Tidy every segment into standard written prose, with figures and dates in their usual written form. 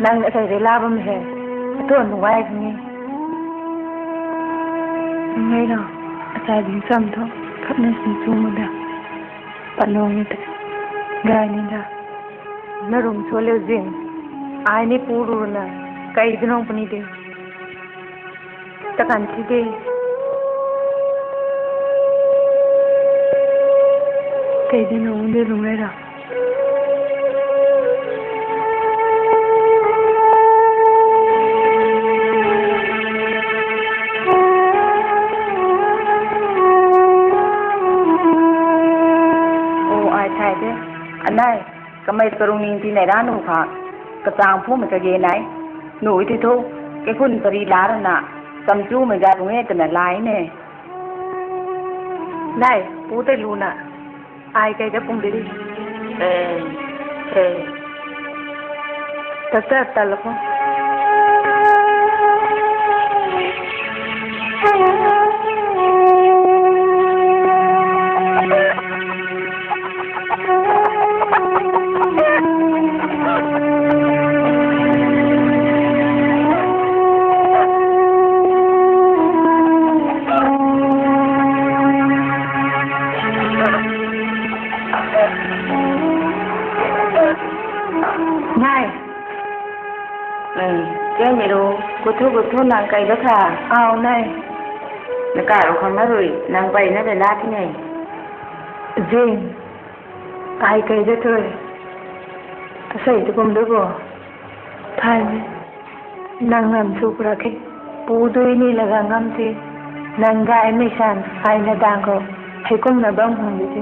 nang sai de la bam he to nu wai ni ngai no sai din sam tho khap na sin chu mu da pa no ni te ga ni da na rum chole jin ai ni puru na kai dinong pani de ta kan ti de kai dinong de rum ra này cái mấy cái rung thì này đã nụ khá cái trang phố mấy cái ghế này nụ thì thôi cái khuôn cái đi lá rồi nè cầm chú mấy cái rung ấy cái này lái nè này bố tay luôn à ai cái cũng đi đi thật ra ta là không cô nàng cây đó hả? Này nó cả rồi không nói rồi nàng vậy nó để la thế này gì ai cây đó thôi xảy cho con đứa bỏ thay nàng làm chụp ra cái bố đôi ni là gang ngâm thì nàng gái mấy sàn ai là đang có hay cũng là bông hồng vậy chứ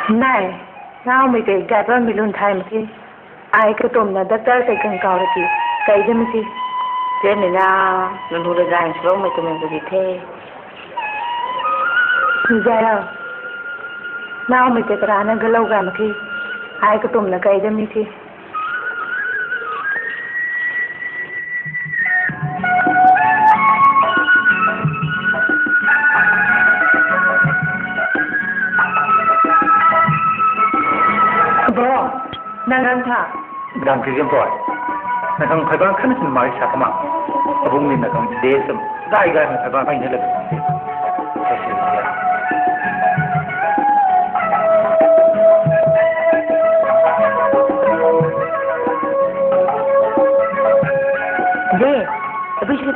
này nào mình cái gạt vào mình luôn thay mà thì ai cái tôm là đất cái cần cao là gì cái gì mà thì thế này là luôn luôn ra hàng số mình tụi mình cái thế giờ đâu nào mình cái ra nó cái lâu cả mà thì ai cái tôm là cái gì mà thì Nangan tha. Dang kigem toy. Nakang khaiban khana sin mai sakama. Abung ni nakang desam. Dai ga na khaiban kai ne le.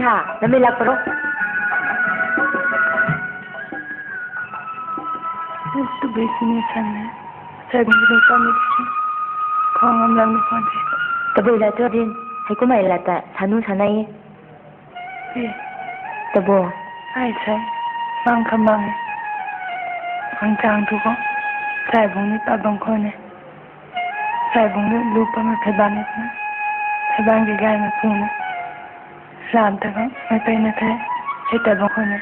ค่ะแล้วไม่รักปะลูกtu besini sana saya belum kami kau ngambil nanti tapi lah tu din hai ko mai la ta sanu sanai tabo ai sai mang khamang mang chang tu ko sai bung ni pa bang ko ne sai bung ni lupa me pheban ne pheban ge gai me pu ne lam ta ko me pe ne the sai ta bang ko ne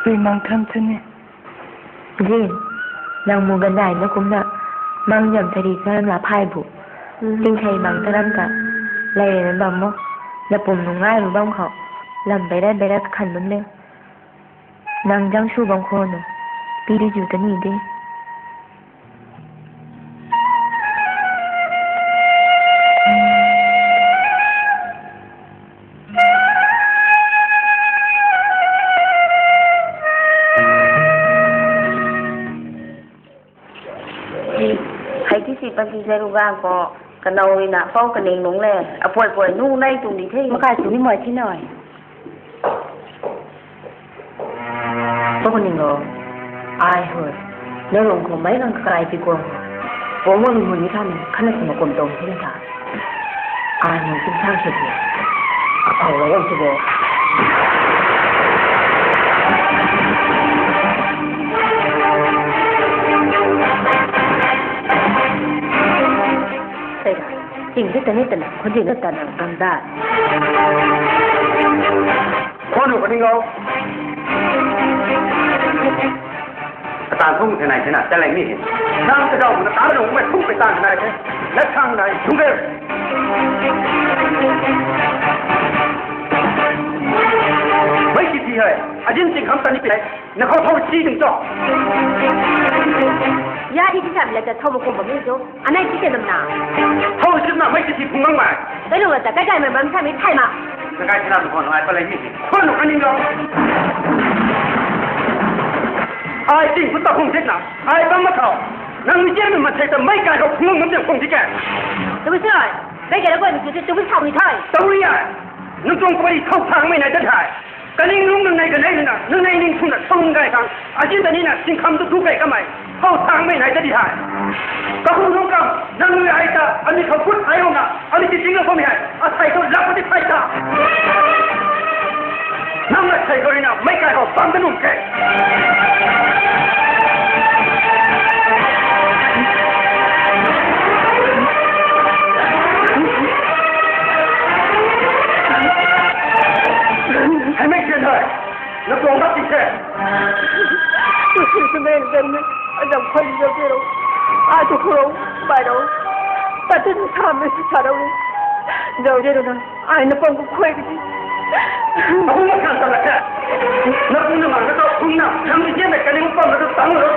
vì mang thâm cho nè Jin nàng mua gần này nó cũng đã mang nhầm thay đi cho là phai bụ kinh thầy bằng ta đâm cả lệ nó bằng mốc là bùm nó ngay rồi bông họ làm bé đã khẩn vấn lên nàng răng su bông khô nữa đi đi dù ta nhìn điบางทีเจรุกาก็กระนอยน่ะฟ้องกันเองลงแลป่วยนู่นได้ตรงนี้ที่มาขายสูงนี่หมอยที่หน่อยพวกคนหนึ่งเหรออายเหรอแล้วหลงของไม่ต้องใครไปกวงผมว่าลุงคนนี้ท่านขนาดสมกลมตรงที่นั่นค่ะอายมันเป็นช่างเฉยเอาไว้ยังจะบอกจริงที่แต่นี่แต่ละคนจริงก็แต่ละกันได้คนอยู่คนนี้เราตาทุ่งที่ไหนที่ไหนจะแรงนี่เห็นนั่งจะเดาตาหลงไม่ทุ่งไปตามไหนเลยและทางไหนทุ่งเร็วไม่คิดทีเลยอาจารย์จริงคำตันนี้ไปไหนนักเขาท้องชี้ถึงจ่อยาที่ที่ทำแล้วจะท่อมกลมแบบนี้จ้ะอันนั้นที่เกิดน้ำหนาท้องชี้น่ะไม่คิดทีพุ่งมั่งไหมได้รู้ว่าแต่ใกล้ๆมันใช่ไหมใช่มาใกล้ที่นั่นคนอะไรก็เลยนี่คนหนุ่มอันนี้เราไอ้จริงคุณตาคงเช็ดหนาไอ้บ้ามาเขานั่งมีเจ้ามันใช้แต่ไม่กล้าเขาพุ่งมันจะคงที่แก่จะไม่ใช่ได้แก่แล้วก็จะไม่ทำไม่ใช่ตัวนี้นึกตรงไปเข้าทางไม่ไหนจะถ่ายกันนิ่งลุงนึงในกันไหนนึงนะนึงในนิ่งทุ่งน่ะทุ่งไก่ทางอาชีพแต่นี้น่ะสิ่งคำต้องทุกไก่ก็ไม่เข้าทางไม่ไหนจะดีถ่ายก็คุณรู้กันนั่งมือไอ้ตาอันนี้เขาพูดไอ้ห้องน่ะอันนี้จริงๆแล้วผมเห็นอาศัยเขารับปฏิไทยตานั่งมาใส่คนนี้น่ะไม่กล้าเขาฟังกันนุ่มแก่ให้ไม่เชื่อเลยแล้วลงรับจิตแท้คือแม่กันนะอันดับคนเดียวเราอาทุกคนไปเราแต่ที่ทำไม่ใช่เราเดี๋ยวเดี๋ยวนะไอ้นับปองก็คุยกันดิaku makan salah kan nak punya mana tu punya yang ni je nak kali upang tu tang tu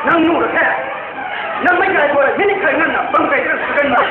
nang nu kan nang mai kai boleh ni kai ngan nak bang kai kan segan nak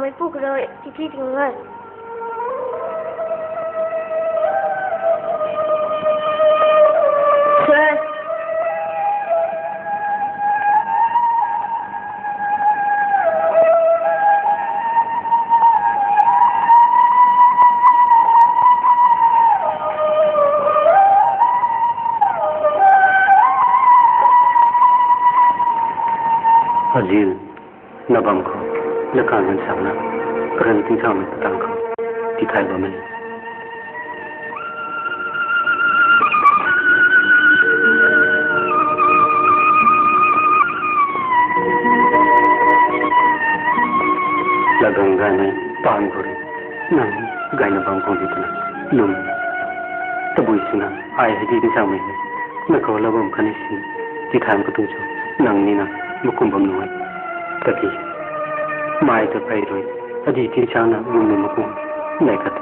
ไม่พูดเลยที่ถึงเงิน Halil nabam ko lakan sana keren tingkang petang ko di Thai bamen lagang gane pan gori nang gaina bangkong dituna lum tabui sina ai hedi tingkang me na ko labam khanisi di Thai ko tungcho nang nina mukumbam noi tapi mai ta pai roi adi tingkang na ngum mukum nai kat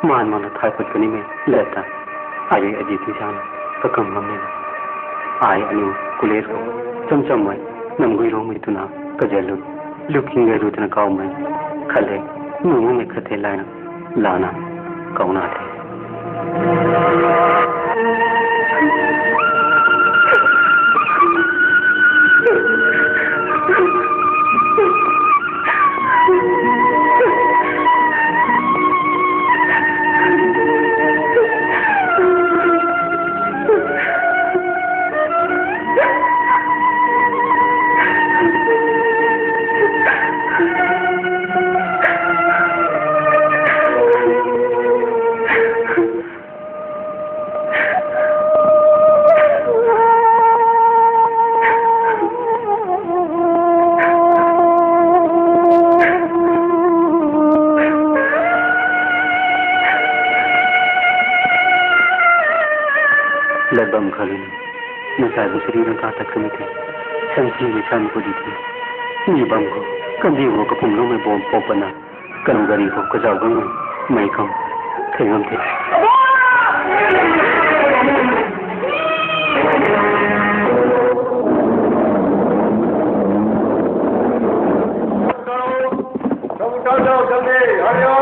man man Thai pat kani me leta ai adi tingkang ka kam ngam ne ai anu kules ko cham mai nam gui ro mai tuna ka jalu looking at it na kaw mai khale nu ne khathe lai na lana kauna the lebam khalin na sai bu sri ran ka tak mi the san ji ni san ko di thi ni bam ko kan di wo ka pum lo me bom pop na kan gari ko ka jaw gang mai kam thengam the जाओ जल्दी हरिओ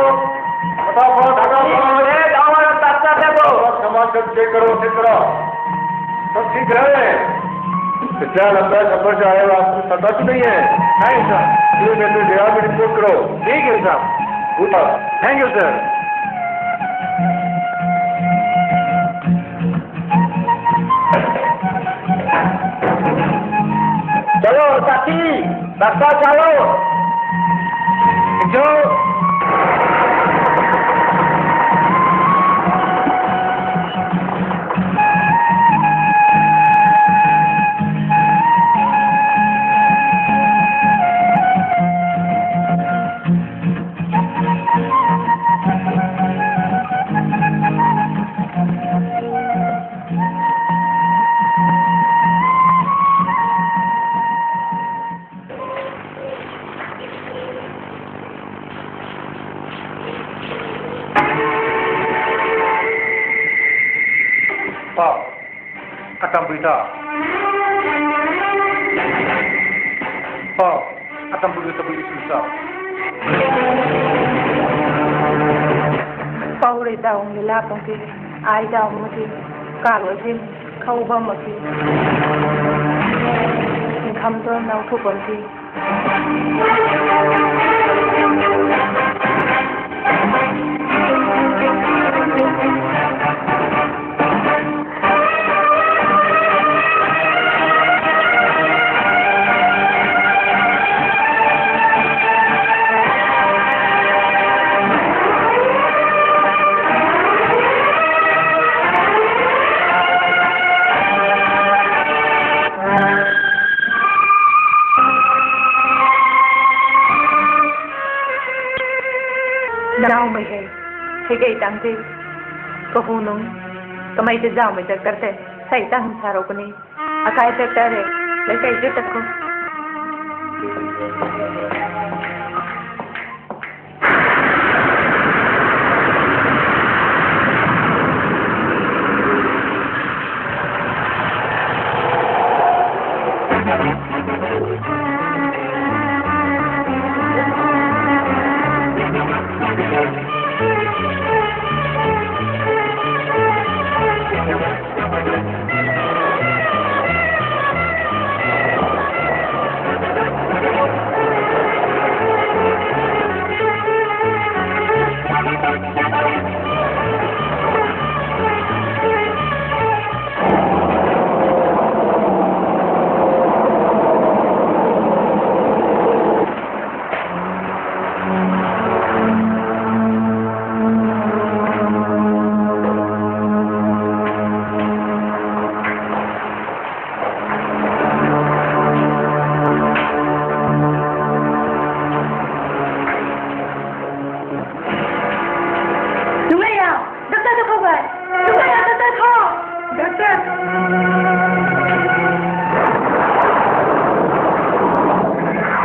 फटाफट अरे जाओ ताजा देखो सामान सब चेक करो सब ठीक रहे क्या लगता है खबर से आया आपको पता तो नहीं है नहीं सर ये मैं तो गया भी रिपोर्ट करो ठीक है साहब थैंक यू सर चलो साथी रास्ता चलो जो akan berita akan berita susah Pauli daung lila pangki ai daung mati kalo jin khau ba mati kham to nau thu pangki Nào mày hay gây tăng thế có hù nông có mày thì giàu mày chắc करते सही tăng सारो को नहीं अकाय तक करे लेके इधर तक को cho không vậy? Chúng ta đã tới kho. Doctor.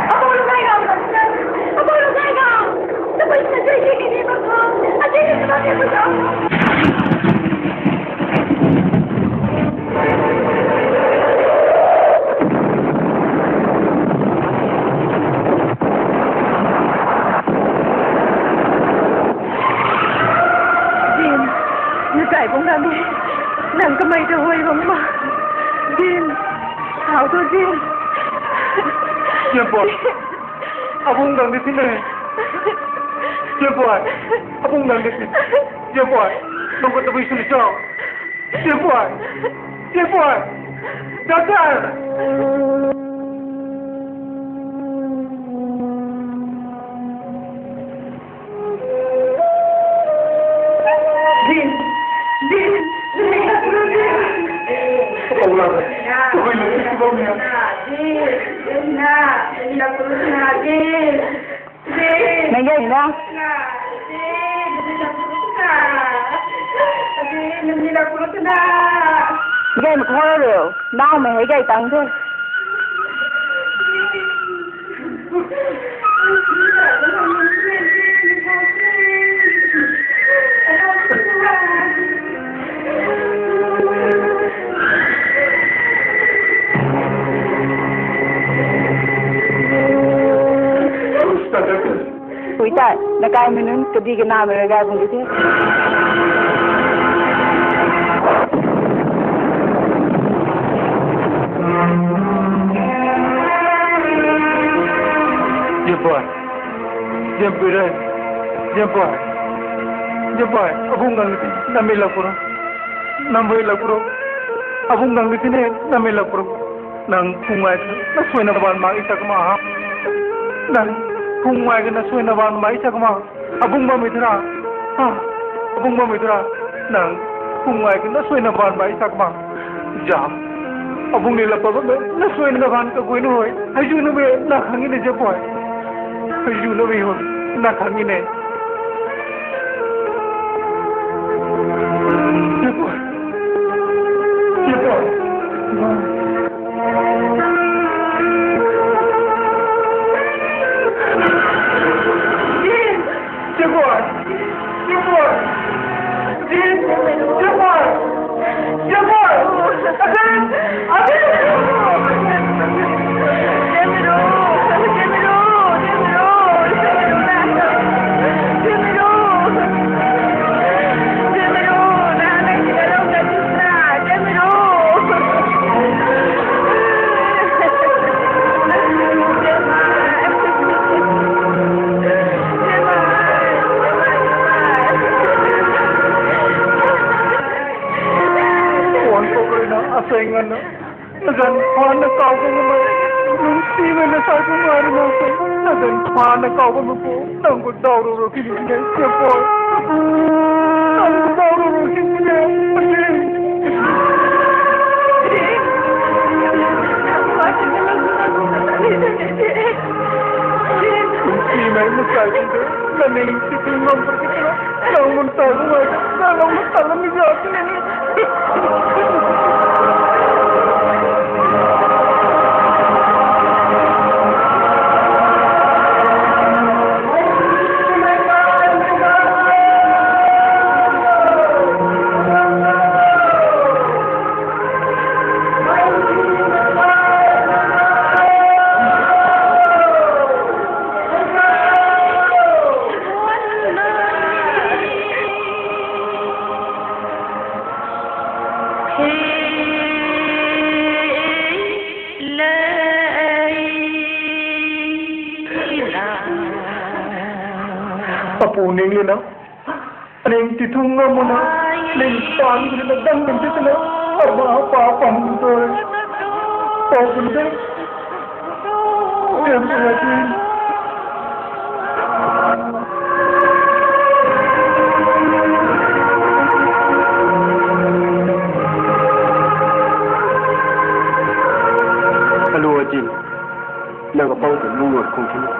Apa lu kaya kau? Apa lu kaya kau? Tapi saya ini bagus. Ada di sana betul. Chạy cũng đang đi nàng có mày đâu hơi không mà Jin hảo thôi Jin Jempol abung dang di sini Jempol abung dang di sini Jempol nunggu tepi sini jauh Jempol Dokter Mày nghe gì đó? Gây một hoa rượu, đau mày hãy gây tận thôi. Kuita, nakai minun kedi kena mereka pun gitu. Jempol, abung dang itu, namai lapor, abung dang itu ni, namai lapor, nang kumai, nak suai naban mak isak mah, nang kumai kena suai naban mak isak mah, abung ba mitra, nang kumai kena suai naban mak isak mah, jam, abung ni lapor, nak suai naban ke kau ni hoy, haju ni be nak hangin ni jempol, haju ni be hoy, nak hangin ni. Saingan agan paana kau ko mo nunti me na sa ko mari mo ko agan paana kau ko mo nang ko dauro ro ki ni ke po nang ko dauro ro ki ni nunti me mo sa ko na ni si ko mo por que nang mo ta ko nang mo ta ni ja ni Papuning yun na. Anong titunga mo na. Lingpan ko na danggan dito na. Apa-apa mo ito. Pagod na. Siyempre natin. Hello, Jin. Nagapang tulungan kong kini.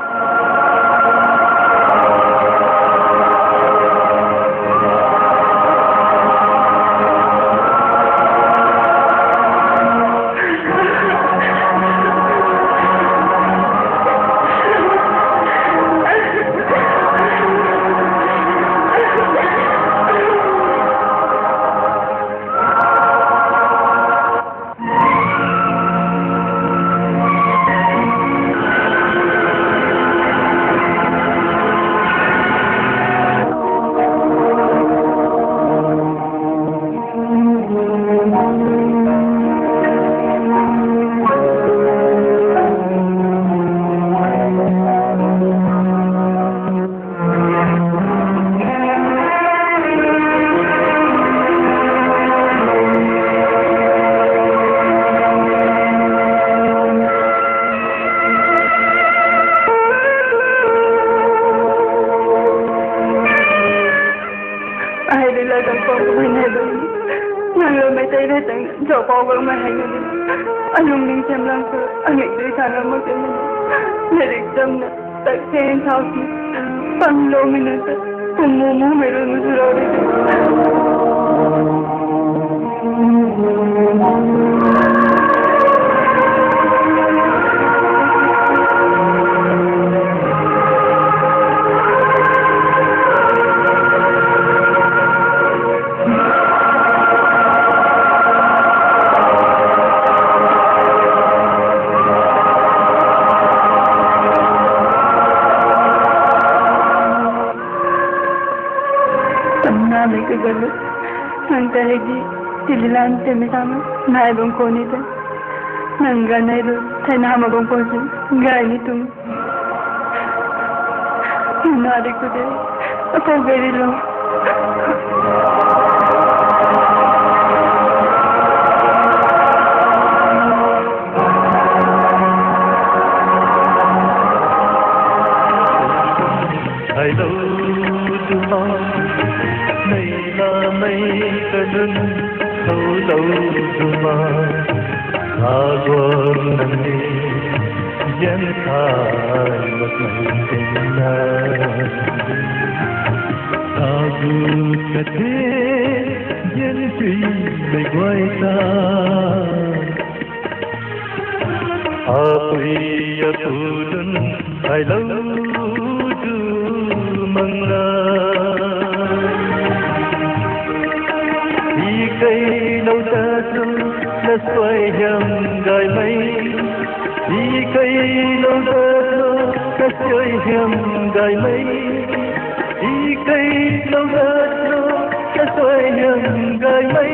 ai đi lại tầng con của mình hay đúng nàng lời mấy tay đây tầng chỗ bao vợ mà hay người anh lùng linh xem lăng cơ anh nghĩ đi khả năng mất cái mình để được tâm nè tại khen thao chứ bằng lô mình nữa cùng mù mù mày rồi mới rồi đi Lấy cái gật nàng ta hay đi thì lan tìm sama nai bông cô ni ta nàng gần này rồi thay nào mà bông cô chứ gai ni tung nào đi cô đấy cô về đi luôn I đâu tu này là mây cơn sâu đâu mà agon nandi dân thai mất tình na agu kate dân truy về quay ta apri atulun ai lâu tu mangla cây lâu ta thương đã xoay nhầm đời mây đi cây lâu ta thương đã xoay nhầm đời mây đi cây lâu ta thương đã xoay nhầm đời mây